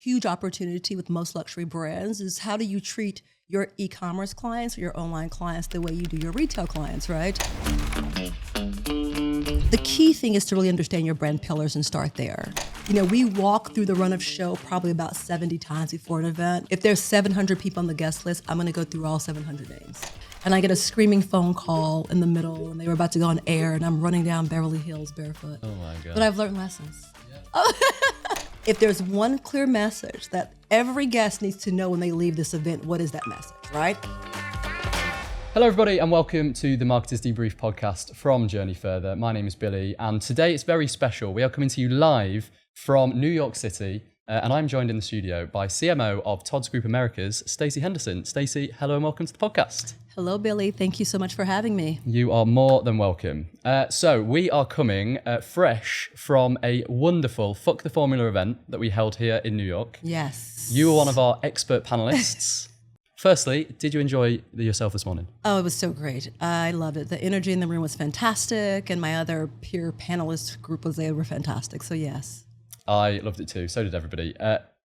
huge opportunity with most luxury brands is how do you treat your e-commerce clients or your online clients the way you do your retail clients, right? The key thing is to really understand your brand pillars and start there. You know, we walk through the run of show probably about 70 times before an event. If there's 700 people on the guest list, I'm gonna go through all 700 names. And I get a screaming phone call in the middle and they were about to go on air and I'm running down Beverly Hills barefoot. Oh my God. But I've learned lessons. Yeah. If there's one clear message that every guest needs to know when they leave this event, what is that message, right? Hello everybody and welcome to the Marketers Debrief podcast from Journey Further. My name is Billy and today it's very special. We are coming to you live from New York City and I'm joined in the studio by CMO of TOD's Group Americas, Stacie Henderson. Stacie, hello and welcome to the podcast. Hello, Billy. Thank you so much for having me. You are more than welcome. So we are coming fresh from a wonderful Fuck the Formula event that we held here in New York. Yes. You were one of our expert panelists. Firstly, did you enjoy yourself this morning? Oh, it was so great. I loved it. The energy in the room was fantastic, and my other peer panelist group were fantastic. So yes. I loved it too. So did everybody.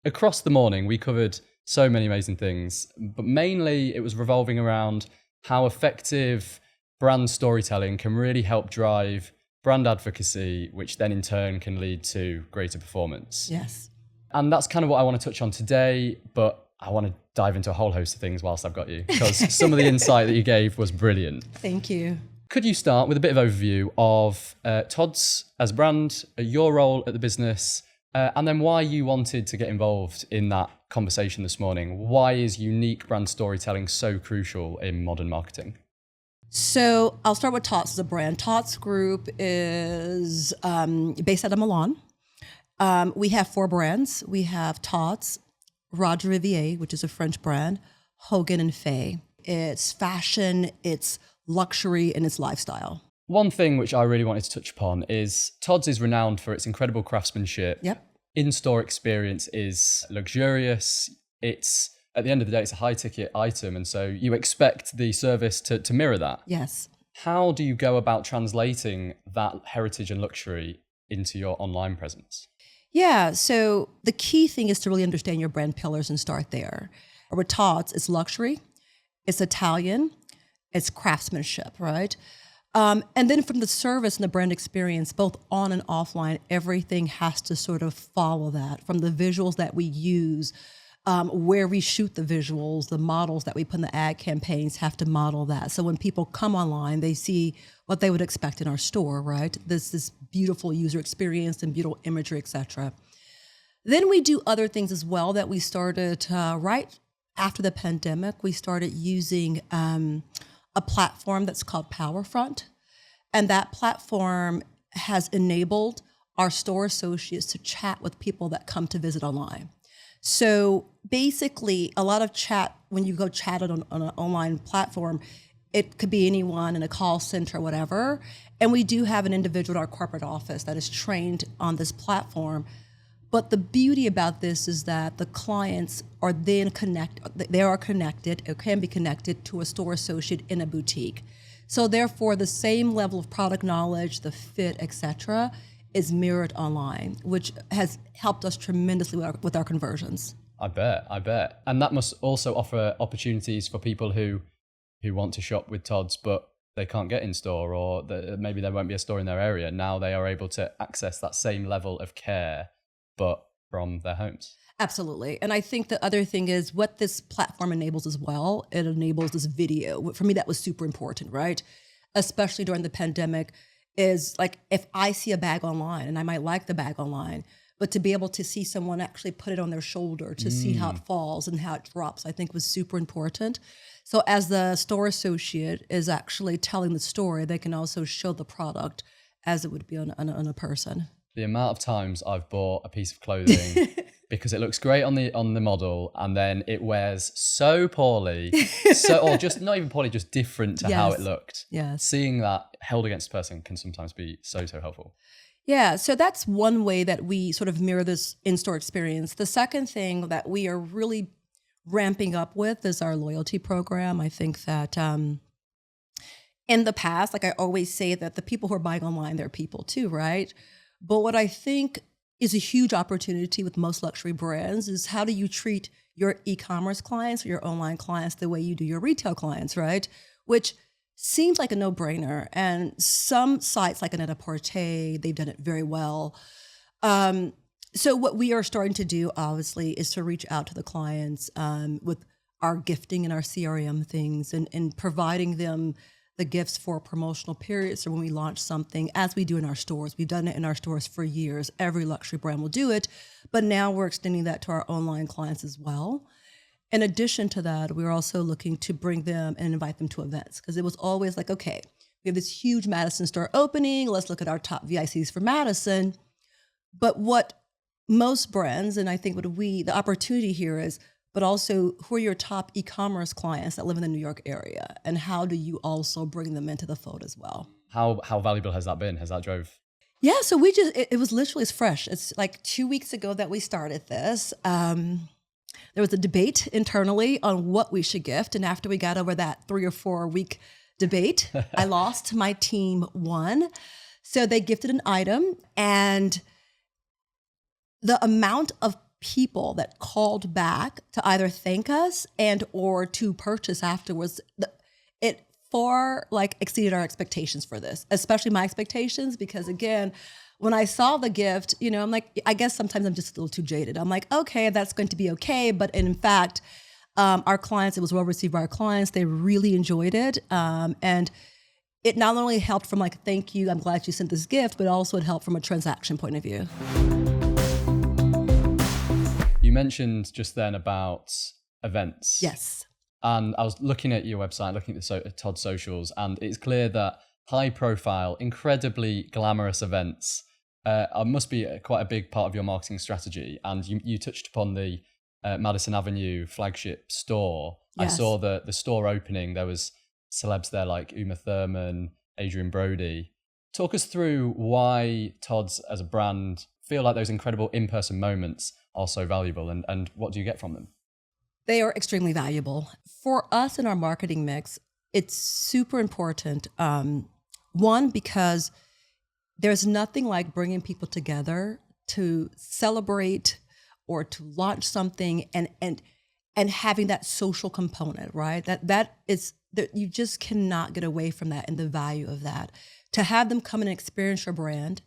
Across the morning, we covered so many amazing things, but mainly it was revolving around how effective brand storytelling can really help drive brand advocacy, which then in turn can lead to greater performance. Yes. And that's kind of what I want to touch on today, but I want to dive into a whole host of things whilst I've got you, because some of the insight that you gave was brilliant. Thank you. Could you start with a bit of overview of TOD's as a brand, your role at the business, and then why you wanted to get involved in that conversation this morning? Why is unique brand storytelling so crucial in modern marketing? So I'll start with TOD's as a brand. TOD's Group is based out of Milan. We have 4 brands. We have TOD's, Roger Vivier, which is a French brand, Hogan and Faye. It's fashion, it's luxury, and it's lifestyle. One thing which I really wanted to touch upon is TOD's is renowned for its incredible craftsmanship. Yep. In-store experience is luxurious. It's, at the end of the day, it's a high-ticket item, and so you expect the service to mirror that. Yes. How do you go about translating that heritage and luxury into your online presence? Yeah, so the key thing is to really understand your brand pillars and start there. With TOD's, it's luxury, it's Italian, it's craftsmanship, right? And then from the service and the brand experience, both on and offline, everything has to sort of follow that. From the visuals that we use, where we shoot the visuals, the models that we put in the ad campaigns have to model that. So when people come online, they see what they would expect in our store, right? This beautiful user experience and beautiful imagery, et cetera. Then we do other things as well that we started right after the pandemic. We started using a platform that's called Powerfront. And that platform has enabled our store associates to chat with people that come to visit online. So basically, a lot of chat, when you go chat on an online platform, it could be anyone in a call center or whatever. And we do have an individual in our corporate office that is trained on this platform. But the beauty about this is that the clients are then connected or can be connected to a store associate in a boutique. So therefore, the same level of product knowledge, the fit, et cetera, is mirrored online, which has helped us tremendously with our conversions. I bet. And that must also offer opportunities for people who want to shop with TOD's, but they can't get in store, or maybe there won't be a store in their area. Now they are able to access that same level of care, but from their homes. Absolutely. And I think the other thing is what this platform enables as well, it enables this video. For me, that was super important, right? Especially during the pandemic, is like if I see a bag online and I might like the bag online, but to be able to see someone actually put it on their shoulder to see how it falls and how it drops, I think was super important. So as the store associate is actually telling the story, they can also show the product as it would be on a person. The amount of times I've bought a piece of clothing because it looks great on the model and then it wears so poorly, or just not even poorly, just different to how it looked. Yes. Seeing that held against a person can sometimes be so helpful. Yeah, so that's one way that we sort of mirror this in-store experience. The second thing that we are really ramping up with is our loyalty program. I think that in the past, like I always say that the people who are buying online, they're people too, right? But what I think is a huge opportunity with most luxury brands is how do you treat your e-commerce clients or your online clients the way you do your retail clients, right? Which seems like a no-brainer. And some sites like Net-a-Porter, they've done it very well. So what we are starting to do, obviously, is to reach out to the clients with our gifting and our CRM things and providing them the gifts for promotional periods or when we launch something, as we do in our stores. We've done it in our stores for years. Every luxury brand will do it. But now we're extending that to our online clients as well. In addition to that, we're also looking to bring them and invite them to events, because it was always like, okay, we have this huge Madison store opening. Let's look at our top VICs for Madison. But what most brands, and I think the opportunity here is, but also who are your top e-commerce clients that live in the New York area? And how do you also bring them into the fold as well? How valuable has that been? Has that drove? Yeah, so we just, it was literally, it's fresh. It's like 2 weeks ago that we started this. There was a debate internally on what we should gift. And after we got over that 3 or 4 week debate, I lost, my team won. So they gifted an item, and the amount of people that called back to either thank us and or to purchase afterwards, it far exceeded our expectations for this, especially my expectations, because again, when I saw the gift, I'm like, I guess sometimes I'm just a little too jaded. I'm like, okay, that's going to be okay. But in fact, our clients, it was well received by our clients. They really enjoyed it. And it not only helped from thank you, I'm glad you sent this gift, but also it helped from a transaction point of view. You mentioned just then about events. Yes. And I was looking at your website, looking at the TOD socials, and it's clear that high profile, incredibly glamorous events must be quite a big part of your marketing strategy. And you touched upon the Madison Avenue flagship store. Yes. I saw the store opening. There was celebs there like Uma Thurman, Adrian Brody. Talk us through why TODs as a brand feel like those incredible in-person moments are so valuable, and what do you get from them? They are extremely valuable. For us in our marketing mix, it's super important. One, because there's nothing like bringing people together to celebrate or to launch something and having that social component, right? That you just cannot get away from that and the value of that. To have them come and experience your brand,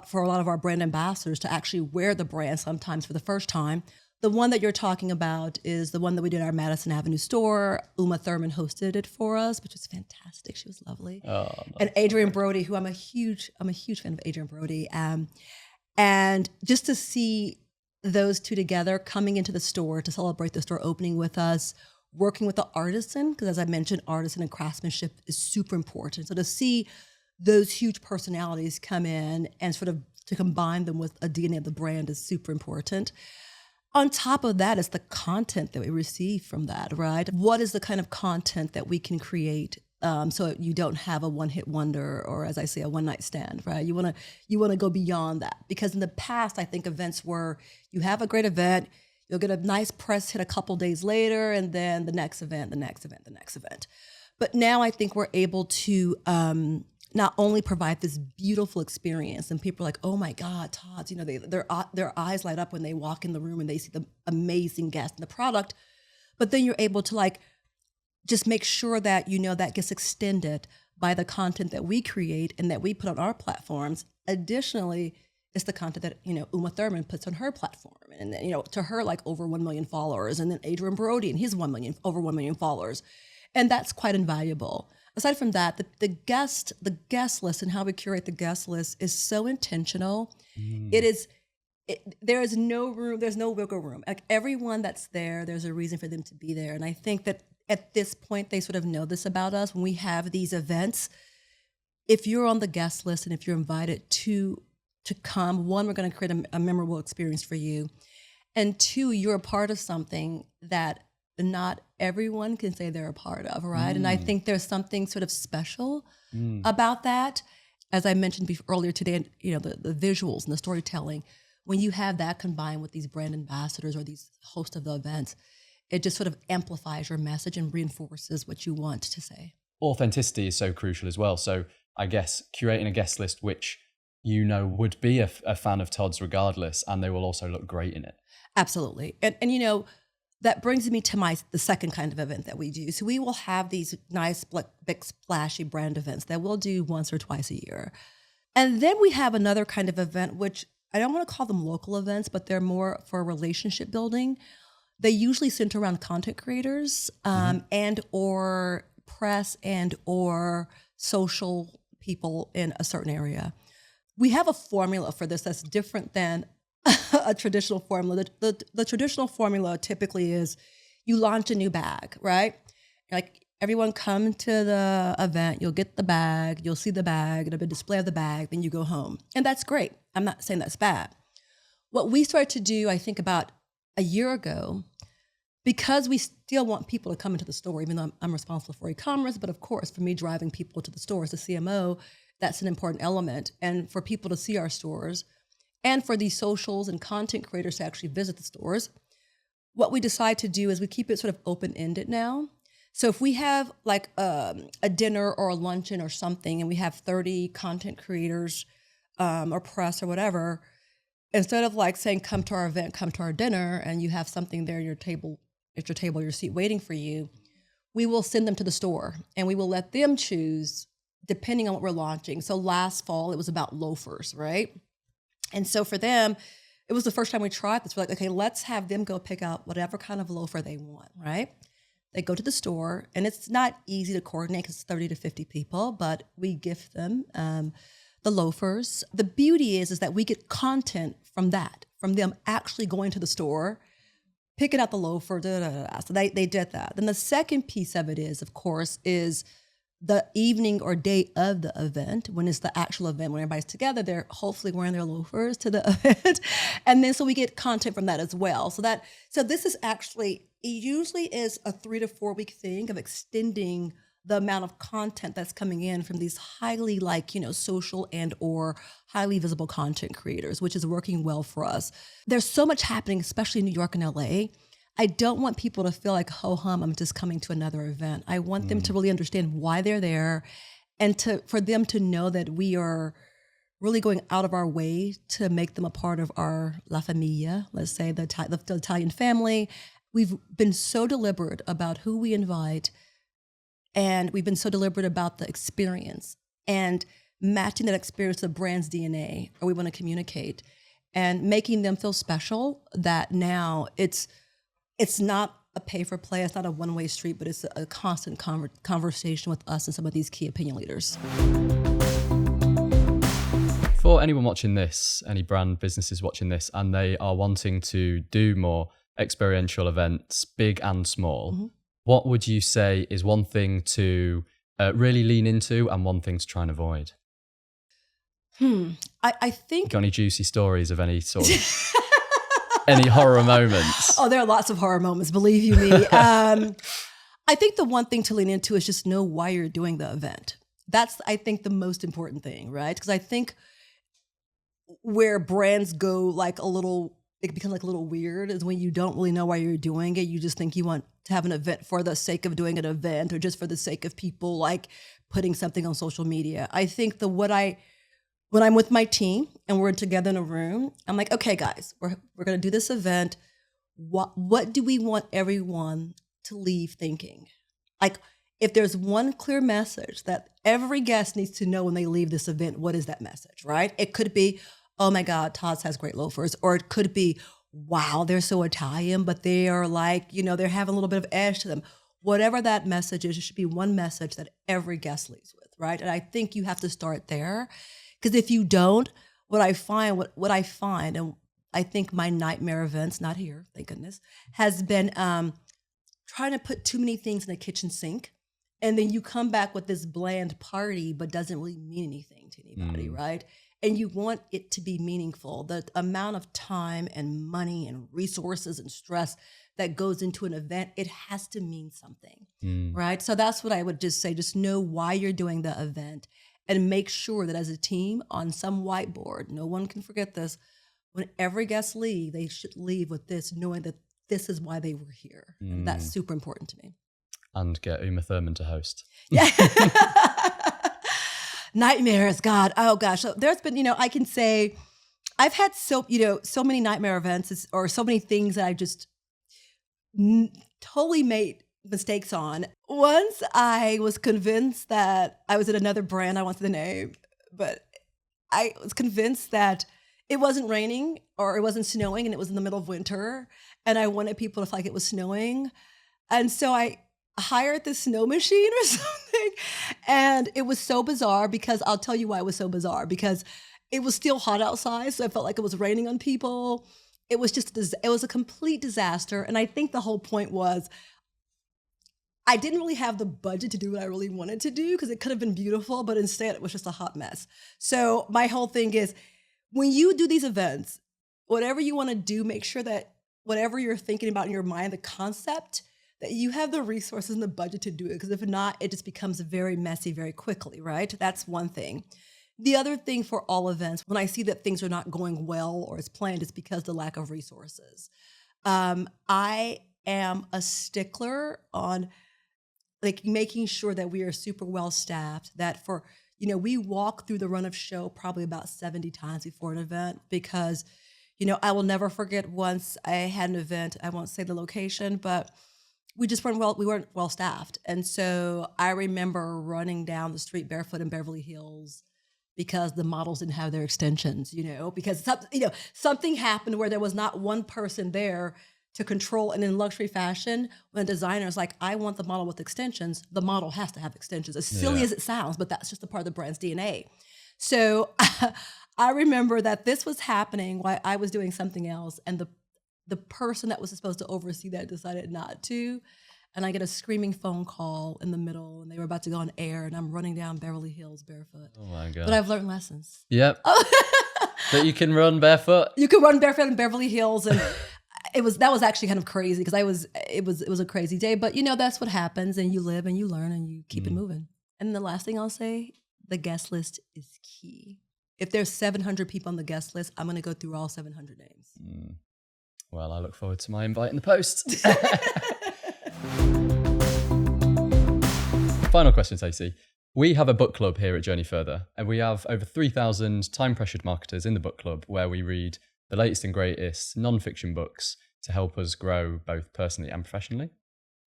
for a lot of our brand ambassadors to actually wear the brand sometimes for the first time. The one that you're talking about is the one that we did at our Madison Avenue store. Uma Thurman hosted it for us, which was fantastic. She was lovely. Oh, no. And Adrian Brody, who I'm a huge fan of Adrian Brody. And just to see those two together coming into the store to celebrate the store opening with us, working with the artisan, because as I mentioned, artisan and craftsmanship is super important. So to see those huge personalities come in and sort of to combine them with a DNA of the brand is super important. On top of that is the content that we receive from that, right? What is the kind of content that we can create so you don't have a one-hit wonder, or as I say, a one-night stand, right? You wanna go beyond that, because in the past, I think events were, you have a great event, you'll get a nice press hit a couple days later, and then the next event, the next event, the next event. But now I think we're able to not only provide this beautiful experience, and people are like, oh my God, TODs, their eyes light up when they walk in the room and they see the amazing guest and the product, but then you're able to just make sure that, that gets extended by the content that we create and that we put on our platforms. Additionally, it's the content that, Uma Thurman puts on her platform, and to her, over 1 million followers, and then Adrian Brody and his over 1 million followers. And that's quite invaluable. Aside from that, the guest list and how we curate the guest list is so intentional. There is no room, there's no wiggle room. Everyone that's there, there's a reason for them to be there. And I think that at this point, they sort of know this about us. When we have these events, if you're on the guest list and if you're invited to come, one, we're going to create a memorable experience for you. And two, you're a part of something that not everyone can say they're a part of, right? And I think there's something sort of special about that. As I mentioned earlier today, the visuals and the storytelling, when you have that combined with these brand ambassadors or these hosts of the events, it just sort of amplifies your message and reinforces what you want to say. Authenticity is so crucial as well. So I guess curating a guest list which would be a fan of Todd's regardless, and they will also look great in it. Absolutely. And that brings me to the second kind of event that we do. So we will have these nice, big, splashy brand events that we'll do once or twice a year. And then we have another kind of event, which I don't want to call them local events, but they're more for relationship building. They usually center around content creators and or press and or social people in a certain area. We have a formula for this that's different than a traditional formula. The traditional formula typically is you launch a new bag, right? Like everyone come to the event, you'll get the bag, you'll see the bag, it'll be a display of the bag, then you go home. And that's great. I'm not saying that's bad. What we started to do, I think about a year ago, because we still want people to come into the store, even though I'm responsible for e-commerce, but of course, for me driving people to the stores, the CMO, that's an important element. And for people to see our stores, and for these socials and content creators to actually visit the stores, what we decide to do is we keep it sort of open-ended now. So if we have like a dinner or a luncheon or something, and we have 30 content creators or press or whatever, instead of like saying, come to our event, come to our dinner, and you have something there at your table, your seat waiting for you, we will send them to the store and we will let them choose depending on what we're launching. So last fall, it was about loafers, right? And so for them, it was the first time we tried this. We're like, okay, let's have them go pick out whatever kind of loafer they want, right? They go to the store, and it's not easy to coordinate because it's 30 to 50 people, but we gift them the loafers. The beauty is that we get content from that, from them actually going to the store, picking out the loafer, So they did that. Then the second piece of it is, of course, is the evening or day of the event, when it's the actual event, when everybody's together, they're hopefully wearing their loafers to the event. And then so we get content from that as well. So this is actually, it usually is a 3 to 4 week thing of extending the amount of content that's coming in from these highly social and or highly visible content creators, which is working well for us. There's so much happening, especially in New York and LA. I don't want people to feel like, ho hum, I'm just coming to another event. I want them to really understand why they're there, and for them to know that we are really going out of our way to make them a part of our La Famiglia, let's say the Italian family. We've been so deliberate about who we invite, and we've been so deliberate about the experience and matching that experience to the brand's DNA, or we want to communicate, and making them feel special, that now it's not a pay for play, it's not a one-way street, but it's a constant conversation with us and some of these key opinion leaders. For anyone watching this, any brand businesses watching this, and they are wanting to do more experiential events, big and small, what would you say is one thing to really lean into and one thing to try and avoid? I think... Got any juicy stories of any sort of... Any horror moments? Oh, there are lots of horror moments, believe you me. I think the one thing to lean into is just know why you're doing the event. That's, I think, the most important thing, right? Because I think where brands go it becomes like a little weird is when you don't really know why you're doing it. You just think you want to have an event for the sake of doing an event, or just for the sake of people like putting something on social media. I think when I'm with my team and we're together in a room, I'm like, okay, guys, we're going to do this event. What do we want everyone to leave thinking? Like, if there's one clear message that every guest needs to know when they leave this event, what is that message, right? It could be, oh my God, Todd's has great loafers. Or it could be, wow, they're so Italian, but they are they're having a little bit of edge to them. Whatever that message is, it should be one message that every guest leaves with, right? And I think you have to start there. Because if you don't, what I find, and I think my nightmare events, not here, thank goodness, has been trying to put too many things in a kitchen sink. And then you come back with this bland party, but doesn't really mean anything to anybody, right? And you want it to be meaningful. The amount of time and money and resources and stress that goes into an event, it has to mean something, right? So that's what I would just say. Just know why you're doing the event. And make sure that as a team on some whiteboard, no one can forget this, when every guest leave, they should leave with this, knowing that this is why they were here. And that's super important to me. And get Uma Thurman to host. Yeah. nightmares, God, oh gosh. So there's been, I can say I've had so many nightmare events or so many things that I just totally made mistakes on. Once I was convinced that I was at another brand, I won't say the name, but I was convinced that it wasn't raining or it wasn't snowing and it was in the middle of winter. And I wanted people to feel like it was snowing. And so I hired this snow machine or something. And it was so bizarre because I'll tell you why it was so bizarre, because it was still hot outside. So I felt like it was raining on people. It was a complete disaster. And I think the whole point was I didn't really have the budget to do what I really wanted to do because it could have been beautiful, but instead it was just a hot mess. So my whole thing is when you do these events, whatever you want to do, make sure that whatever you're thinking about in your mind, the concept, that you have the resources and the budget to do it. Because if not, it just becomes very messy very quickly, right? That's one thing. The other thing for all events, when I see that things are not going well or as planned, is because of the lack of resources. I am a stickler on like making sure that we are super well staffed, that we walk through the run of show probably about 70 times before an event because, I will never forget once I had an event, I won't say the location, but we weren't well staffed. And so I remember running down the street barefoot in Beverly Hills because the models didn't have their extensions, because something happened where there was not one person there to control. And in luxury fashion, when a designer is like, I want the model with extensions, the model has to have extensions, as silly as it sounds, but that's just a part of the brand's DNA. So I remember that this was happening while I was doing something else, and the person that was supposed to oversee that decided not to. And I get a screaming phone call in the middle, and they were about to go on air, and I'm running down Beverly Hills barefoot. Oh my God. But I've learned lessons. Yep. That you can run barefoot. You can run barefoot in Beverly Hills, and that was actually kind of crazy because it was a crazy day. But that's what happens, and you live and you learn and you keep it moving. And the last thing I'll say, the guest list is key. If there's 700 people on the guest list, I'm going to go through all 700 names. Well, I look forward to my invite in the post. Final question, Stacie. We have a book club here at Journey Further, and we have over 3,000 time-pressured marketers in the book club where we read the latest and greatest non-fiction books to help us grow both personally and professionally.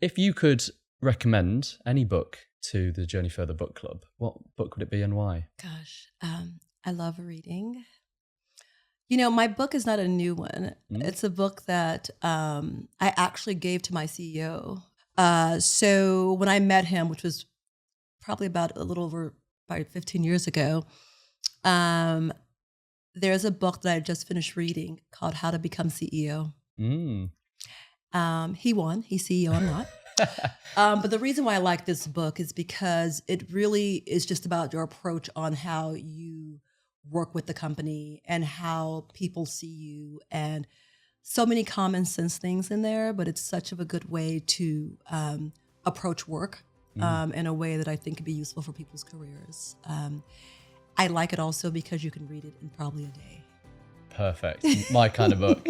If you could recommend any book to the Journey Further book club, what book would it be and why? Gosh, I love reading. My book is not a new one. It's a book that I actually gave to my CEO. So when I met him, which was probably about a little over 15 years ago, there's a book that I just finished reading called How to Become CEO. He won. He's CEO, I'm not. But the reason why I like this book is because it really is just about your approach on how you work with the company and how people see you, and so many common sense things in there, but it's such of a good way to approach work in a way that I think could be useful for people's careers. I like it also because you can read it in probably a day. Perfect. My kind of book.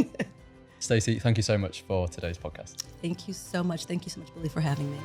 Stacie, thank you so much for today's podcast. Thank you so much. Thank you so much, Billy, for having me.